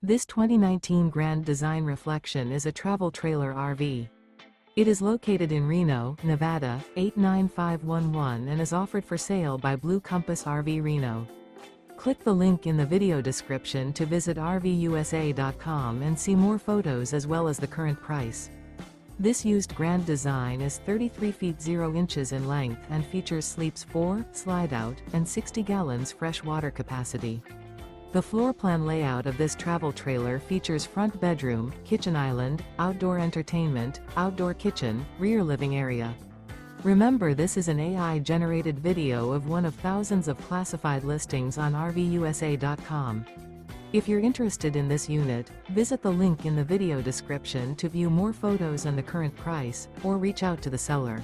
This 2019 Grand Design Reflection is a travel trailer RV. It is located in Reno, Nevada, 89511 and is offered for sale by Blue Compass RV Reno. Click the link in the video description to visit RVUSA.com and see more photos as well as the current price. This used Grand Design is 33 feet 0 inches in length and features sleeps 4, slide-out, and 60 gallons fresh water capacity. The floor plan layout of this travel trailer features front bedroom, kitchen island, outdoor entertainment, outdoor kitchen, rear living area. Remember, this is an AI-generated video of one of thousands of classified listings on RVUSA.com. If you're interested in this unit, visit the link in the video description to view more photos and the current price, or reach out to the seller.